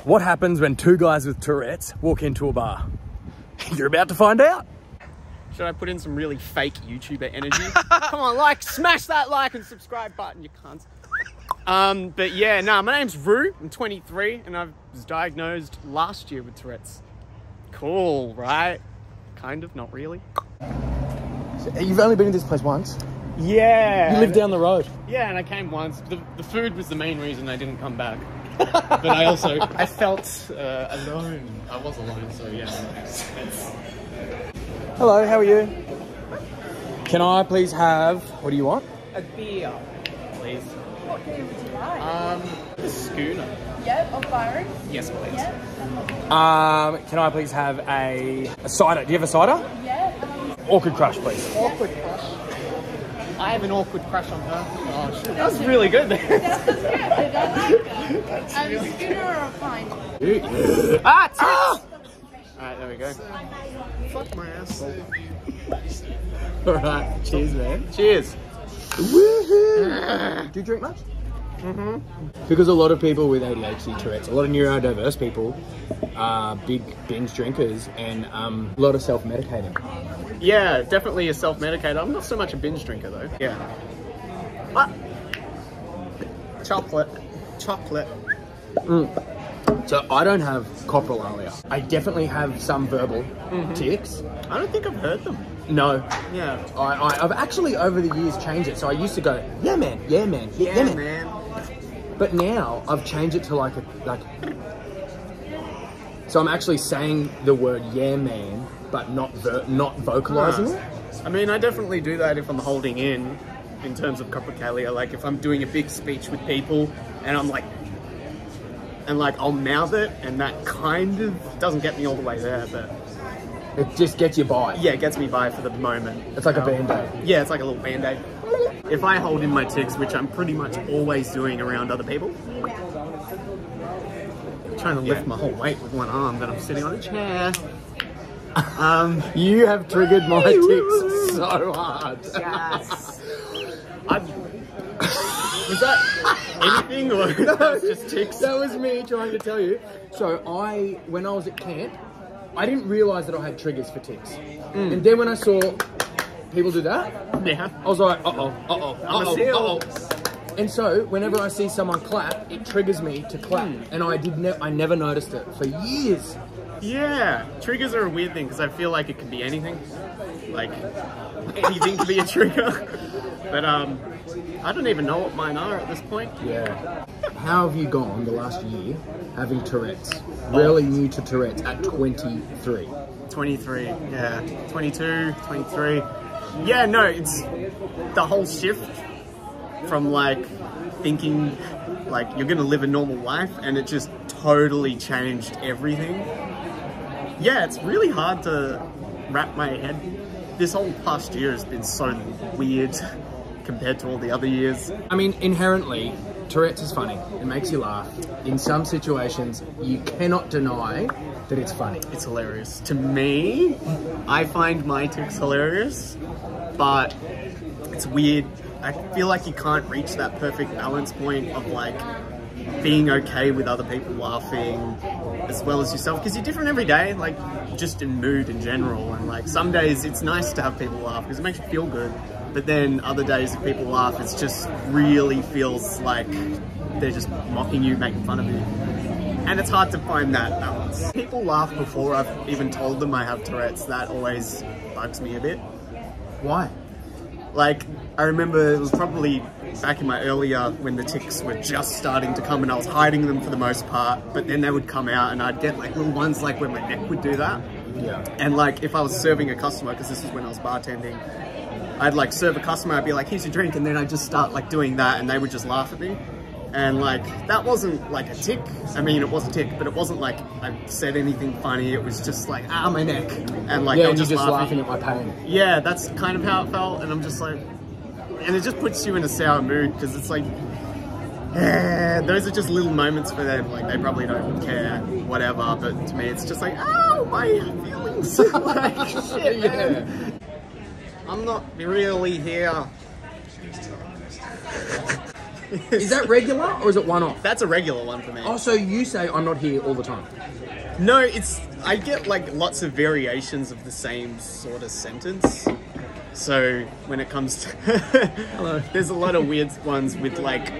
What happens when two guys with Tourette's walk into a bar? You're about to find out. Should I put in some really fake YouTuber energy? Come on, smash that like and subscribe button, you cunts. But yeah, my name's Rue. I'm 23 and I was diagnosed last year with Tourette's. Cool, right? Kind of, not really. So you've only been to this place once? Yeah. You live down the road? Yeah, and I came once. The food was the main reason I didn't come back. But I felt alone. I was alone, so yeah. Hello, how are you? Can I please have, what do you want? A beer, please. What beer would you like? A schooner. Yep, of Byron. Yes, please. Yep. Can I please have a cider? Do you have a cider? Yeah. Awkward Crush, please. Awkward Crush. I have an awkward crush on her. Oh shit, that was really good there. That's good. I don't like that. Really schooner or a pint? Tits! Alright, there we go. Fuck my ass. Alright, cheers, man. Cheers. Woohoo! Do you drink much? Mm-hmm. Because a lot of people with ADHD, Tourette's, a lot of neurodiverse people are big binge drinkers and a lot of self-medicating. Yeah, definitely a self-medicator. I'm not so much a binge drinker though. Yeah. What? Chocolate. So I don't have coprolalia. I definitely have some verbal tics. I don't think I've heard them. No. Yeah. I've actually over the years changed it. So I used to go, yeah man, yeah man, yeah man. But now I've changed it to like. So I'm actually saying the word yeah man, but not vocalizing it. I mean, I definitely do that if I'm holding in terms of coprolalia. Like if I'm doing a big speech with people and I'm like, I'll mouth it, and that kind of doesn't get me all the way there, but it just gets you by. Yeah, it gets me by for the moment. It's like a band-aid. Yeah, it's like a little band-aid. If I hold in my tics, which I'm pretty much always doing around other people, I'm trying to lift my whole weight with one arm, but I'm sitting on a chair. You have triggered my tics so hard. Yes. Was that anything or that was just tics? That was me trying to tell you. So when I was at camp, I didn't realise that I had triggers for tics. And then when I saw people do that, yeah, I was like, uh-oh. And so whenever I see someone clap, it triggers me to clap. And I never noticed it for years. Yeah, triggers are a weird thing because I feel like it can be anything. Like, anything can be a trigger. But I don't even know what mine are at this point. Yeah. How have you gone the last year having Tourette's? Really new to Tourette's at 23. 23, yeah. 22, 23. Yeah, no, it's the whole shift from like thinking like you're gonna live a normal life, and it just totally changed everything. Yeah, it's really hard to wrap my head. This whole past year has been so weird compared to all the other years. I mean, inherently, Tourette's is funny. It makes you laugh. In some situations, you cannot deny that it's funny. It's hilarious. To me, I find my tics hilarious, but it's weird. I feel like you can't reach that perfect balance point of like being okay with other people laughing as well as yourself, because you're different every day, like just in mood in general. And like some days it's nice to have people laugh because it makes you feel good. But then other days if people laugh, it just really feels like they're just mocking you, making fun of you. And it's hard to find that balance. People laugh before I've even told them I have Tourette's. That always bugs me a bit. Why? Like, I remember it was probably back in my earlier when the tics were just starting to come and I was hiding them for the most part, but then they would come out and I'd get like little ones like where my neck would do that. Yeah. And like if I was serving a customer, because this is when I was bartending, I'd like serve a customer, I'd be like, here's your drink, and then I'd just start like doing that and they would just laugh at me. And like, that wasn't like a tic. I mean, it was a tic, but it wasn't like I said anything funny. It was just like, my neck. And like, yeah, they were just laughing at my pain. Yeah, that's kind of how it felt. And I'm just like, and it just puts you in a sour mood because it's like, those are just little moments for them. Like, they probably don't care, whatever. But to me, it's just like, ow, my feelings. Like, shit, man. I'm not really here. Is that regular or is it one-off? That's a regular one for me. Oh, so you say I'm not here all the time. No, I get like lots of variations of the same sort of sentence. So when it comes to hello, there's a lot of weird ones with like,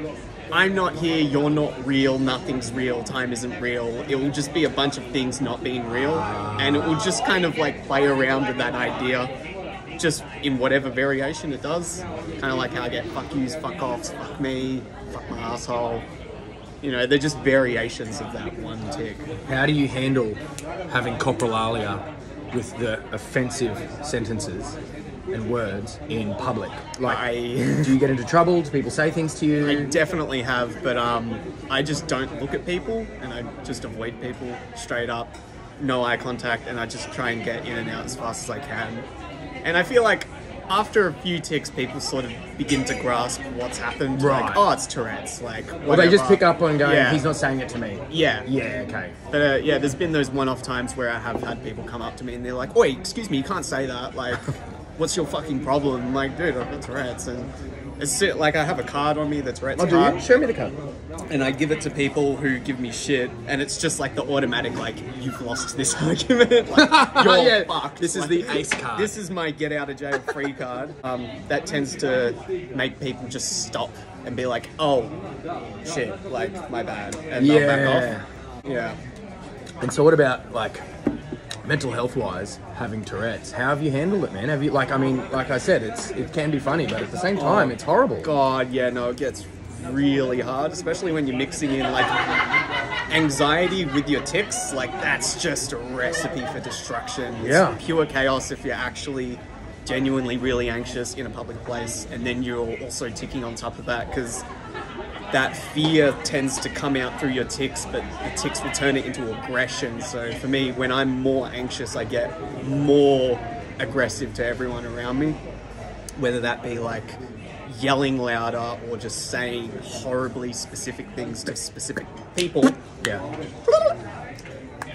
I'm not here, you're not real, nothing's real, time isn't real. It will just be a bunch of things not being real, and it will just kind of like play around with that idea, just in whatever variation it does. Kind of like how I get fuck yous, fuck offs, fuck me, fuck my asshole. You know, they're just variations of that one tic. How do you handle having coprolalia with the offensive sentences and words in public? Like, do you get into trouble? Do people say things to you? I definitely have, but I just don't look at people, and I just avoid people straight up. No eye contact, and I just try and get in and out as fast as I can. And I feel like after a few tics, people sort of begin to grasp what's happened. Right. Like, oh, it's Tourette's. Like, whatever. Or they just pick up on going, Yeah. he's not saying it to me. Yeah. Yeah, okay. But yeah, there's been those one-off times where I have had people come up to me and they're like, "Oi, excuse me, you can't say that. Like, what's your fucking problem?" I'm like, dude, I've got Tourette's. And it's like I have a card on me, the Tourette's Oh, do card. you? Show me the card. And I give it to people who give me shit, and it's just like the automatic, like, you've lost this argument. Like, you're Yeah, fucked. this is Like, the ace card. This is my get out of jail free card. That tends to make people just stop and be like, oh, shit, like, my bad. And they'll back off. Yeah. And so what about, like, mental health-wise, having Tourette's? How have you handled it, man? Have you, like, I mean, like I said, it can be funny, but at the same time, it's horrible. God, yeah, no, it gets really hard, especially when you're mixing in like anxiety with your tics. Like, that's just a recipe for destruction. It's pure chaos if you're actually genuinely really anxious in a public place, and then you're also ticking on top of that, because that fear tends to come out through your tics, but the tics will turn it into aggression. So for me, when I'm more anxious, I get more aggressive to everyone around me, whether that be like yelling louder or just saying horribly specific things to specific people. Yeah.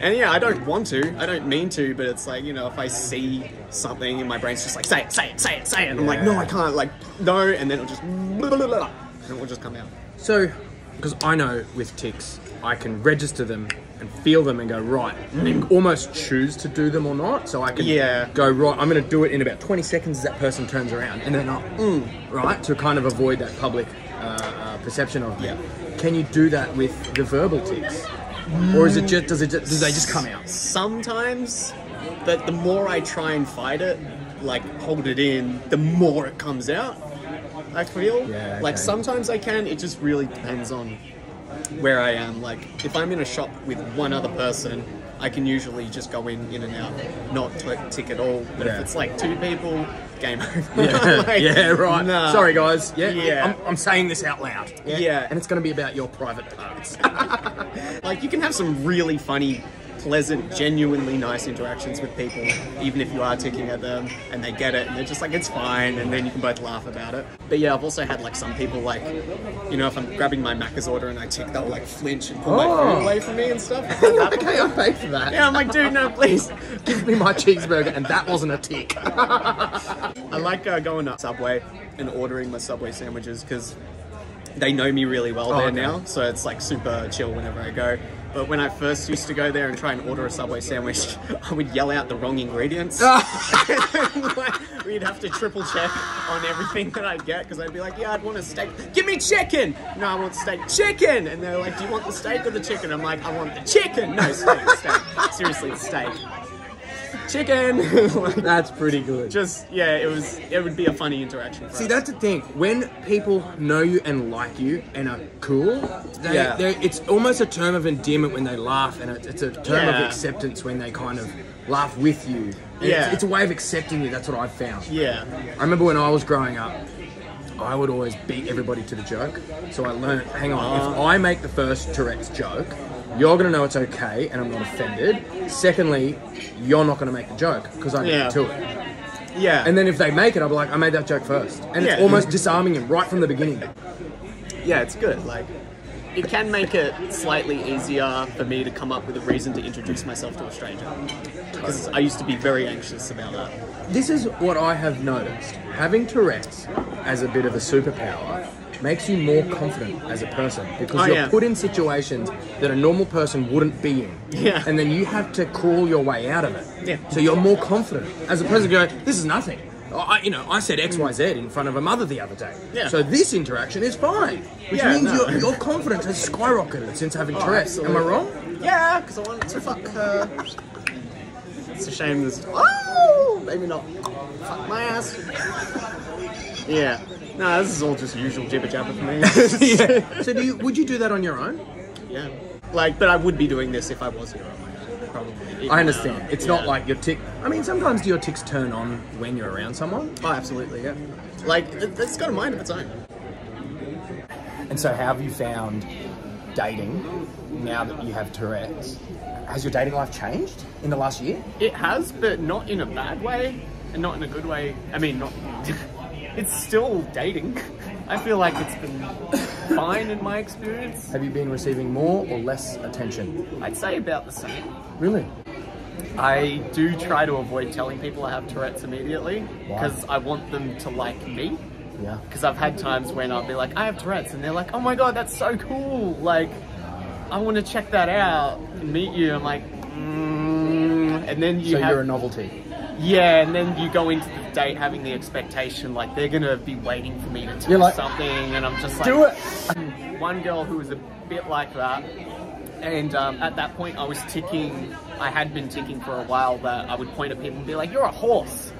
And yeah, I don't want to, I don't mean to, but it's like, you know, if I see something and my brain's just like, say it, say it, say it, say it. And I'm like, no, I can't, like, no, and then it'll just, and it will just come out. So, because I know with tics, I can register them and feel them and go, right, and almost choose to do them or not. So I can go, right, I'm going to do it in about 20 seconds as that person turns around. And then I'll, right, to kind of avoid that public perception of me. Yeah. Can you do that with the verbal tics? Or is it just, do they just come out? Sometimes, but the more I try and fight it, like hold it in, the more it comes out, I feel. Yeah, Like okay. sometimes I can, it just really depends on where I am. Like if I'm in a shop with one other person, I can usually just go in and out, not tick at all. But if it's like two people, game over. Yeah, Like, yeah, right. nah. Sorry, guys. Yeah. I'm saying this out loud. Yeah. And it's going to be about your private parts. Like you can have some really funny, pleasant, genuinely nice interactions with people, even if you are ticking at them and they get it and they're just like, it's fine, and then you can both laugh about it. But yeah, I've also had like some people like, you know, if I'm grabbing my Macca's order and I tick, they'll like flinch and pull my food away from me and stuff. Okay, I paid for that. Yeah, I'm like, dude, no, please. Give me my cheeseburger, and that wasn't a tick. I like going to Subway and ordering my Subway sandwiches because they know me really well there now, so it's like super chill whenever I go. But when I first used to go there and try and order a Subway sandwich, I would yell out the wrong ingredients. Like, we'd have to triple check on everything that I'd get, because I'd be like, yeah, I'd want a steak. Give me chicken! No, I want steak. Chicken! And they're like, do you want the steak or the chicken? I'm like, I want the chicken! No, steak. Seriously, it's steak. Chicken! Like, That's pretty good. just, yeah, it would be a funny interaction for See, us. that's the thing. When people know you and like you and are cool, it's almost a term of endearment when they laugh, and it's a term of acceptance when they kind of laugh with you. And it's a way of accepting you. That's what I've found. Yeah. I remember when I was growing up, I would always beat everybody to the joke. So I learned, hang on, if I make the first Tourette's joke, you're going to know it's okay and I'm not offended. Secondly, you're not going to make the joke because I beat to it. Yeah. And then if they make it, I'll be like, I made that joke first. And it's almost disarming him right from the beginning. Yeah, it's good. Like, it can make it slightly easier for me to come up with a reason to introduce myself to a stranger. Because I used to be very anxious about that. This is what I have noticed. Having Tourette's as a bit of a superpower makes you more confident as a person because you're put in situations that a normal person wouldn't be in. Yeah. And then you have to crawl your way out of it. Yeah. So you're more confident as opposed to going, this is nothing. I said XYZ in front of a mother the other day. Yeah. So this interaction is fine. Which means your confidence has skyrocketed since having Tourette's. Absolutely. Am I wrong? Yeah, because I wanted to fuck her. It's a shame this... Oh! Maybe not. Fuck my ass. Yeah. No, this is all just usual jibber jabber for me. Yeah. So would you do that on your own? Yeah. But I would be doing this if I was here on my own. Probably. I understand. It's not like your tic... I mean, sometimes do your tics turn on when you're around someone? Oh, absolutely, yeah. Like, it's got a mind of its own. And so how have you found dating now that you have Tourette's? Has your dating life changed in the last year? It has, but not in a bad way, and not in a good way. I mean, not... It's still dating. I feel like it's been fine in my experience. Have you been receiving more or less attention? I'd say about the same. Really? I do try to avoid telling people I have Tourette's immediately because I want them to like me. Yeah. Because I've had times when I'll be like, I have Tourette's, and they're like, oh my god, that's so cool. Like, I want to check that out and meet you. I'm like, and then you you're a novelty. Yeah, and then you go into the date having the expectation like they're gonna be waiting for me to do something, and I'm just like, do it. One girl who was a bit like that, and at that point I was ticking. I had been ticking for a while that I would point at people and be like, "You're a horse,"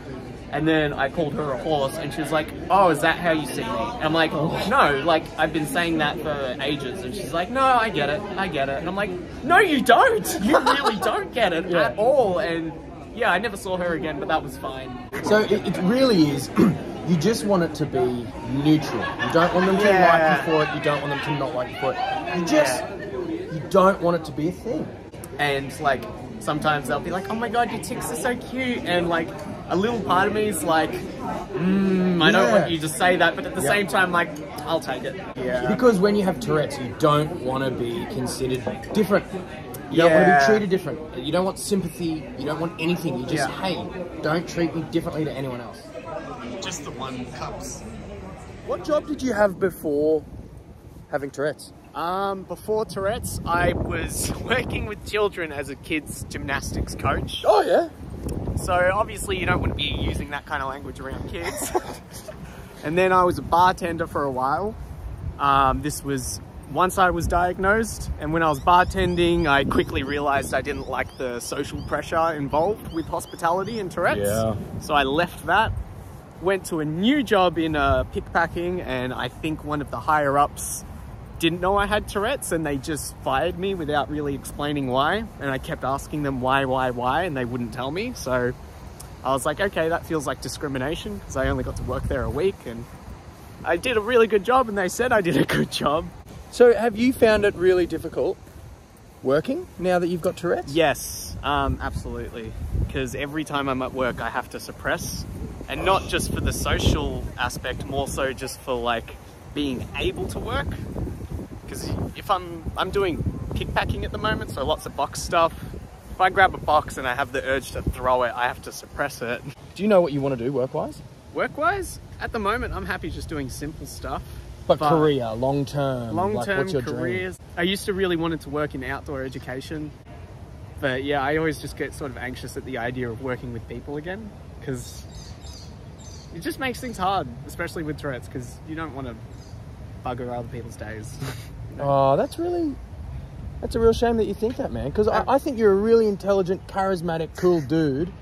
and then I called her a horse, and she was like, "Oh, is that how you see me?" And I'm like, "No, like I've been saying that for ages," and she's like, "No, I get it, and I'm like, "No, you don't. You really don't get it at all," and. Yeah, I never saw her again, but that was fine. So it really is, you just want it to be neutral. You don't want them to like you for it, you don't want them to not like you for it. You don't want it to be a thing. And like, sometimes they'll be like, oh my god, your tics are so cute. And like, a little part of me is like, I don't want you to say that, but at the same time, like, I'll take it. Yeah. Because when you have Tourette's, you don't want to be considered different. You don't want to be treated different. You don't want sympathy. You don't want anything. You just, hey, don't treat me differently to anyone else. Just the one cups. What job did you have before having Tourette's? Before Tourette's, I was working with children as a kids gymnastics coach. Oh, yeah? So obviously you don't want to be using that kind of language around kids. And then I was a bartender for a while. This was once I was diagnosed, and when I was bartending, I quickly realized I didn't like the social pressure involved with hospitality and Tourette's. Yeah. So I left that, went to a new job in pickpacking, and I think one of the higher ups didn't know I had Tourette's, and they just fired me without really explaining why. And I kept asking them why, and they wouldn't tell me. So I was like, okay, that feels like discrimination, because I only got to work there a week, and I did a really good job, and they said I did a good job. So have you found it really difficult working now that you've got Tourette's? Yes, absolutely. Because every time I'm at work, I have to suppress, and not just for the social aspect, more so just for like being able to work. Because if I'm doing pickpacking at the moment, so lots of box stuff. If I grab a box and I have the urge to throw it, I have to suppress it. Do you know what you want to do work-wise? Work-wise? At the moment, I'm happy just doing simple stuff. But career, long-term, like, what's your careers. Dream? I used to really wanted to work in outdoor education. But yeah, I always just get sort of anxious at the idea of working with people again. Because it just makes things hard, especially with Tourette's, because you don't want to bugger other people's days. Oh, that's a real shame that you think that, man. Because I think you're a really intelligent, charismatic, cool dude.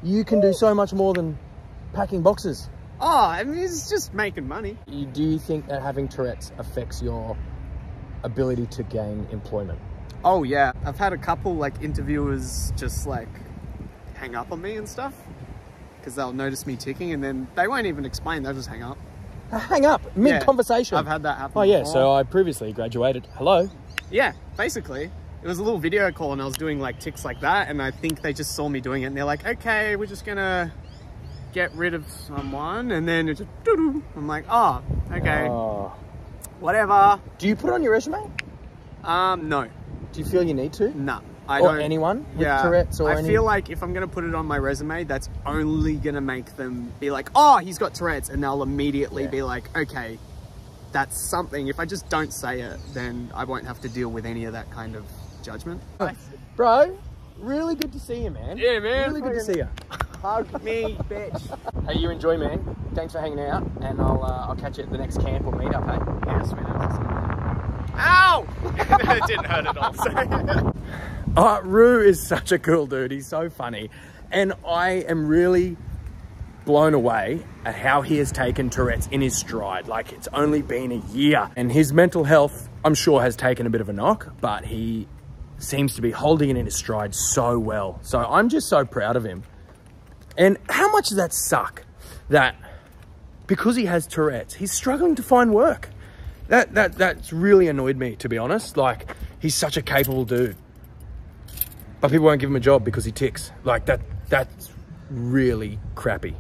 You can do so much more than packing boxes. Oh, I mean, it's just making money. Do you think that having Tourette's affects your ability to gain employment? Oh, yeah. I've had a couple, like, interviewers just, like, hang up on me and stuff. Because they'll notice me ticking, and then they won't even explain. They'll just hang up. Hang up mid-conversation. I've had that happen. Oh, yeah. Before. So I previously graduated. Hello. Yeah, basically. It was a little video call, and I was doing, like, tics like that, and I think they just saw me doing it, and they're like, okay, we're just gonna get rid of someone, and then it's just doo-doo. I'm like, oh, okay. Whatever. Do you put it on your resume? No. Do you feel you need to? No. Or anyone with Tourette's or I feel like if I'm going to put it on my resume, that's only going to make them be like, oh, he's got Tourette's, and they'll immediately be like, okay, that's something. If I just don't say it, then I won't have to deal with any of that kind of judgment. Bro, really good to see you, man. Yeah, man. Really good to see you. Hug me, bitch. Hey, you enjoy, man. Thanks for hanging out, and I'll catch you at the next camp or meetup, hey? Yes, man. Ow! It didn't hurt at all, sorry. Oh, Roo is such a cool dude. He's so funny. And I am really blown away at how he has taken Tourette's in his stride. Like, it's only been a year. And his mental health, I'm sure, has taken a bit of a knock, but he seems to be holding it in his stride so well. So I'm just so proud of him. And how much does that suck? That because he has Tourette's, he's struggling to find work. That's really annoyed me, to be honest. Like, he's such a capable dude, but people won't give him a job because he tics. Like, that's really crappy.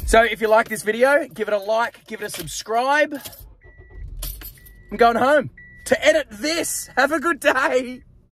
So if you like this video, give it a like, give it a subscribe. I'm going home to edit this. Have a good day.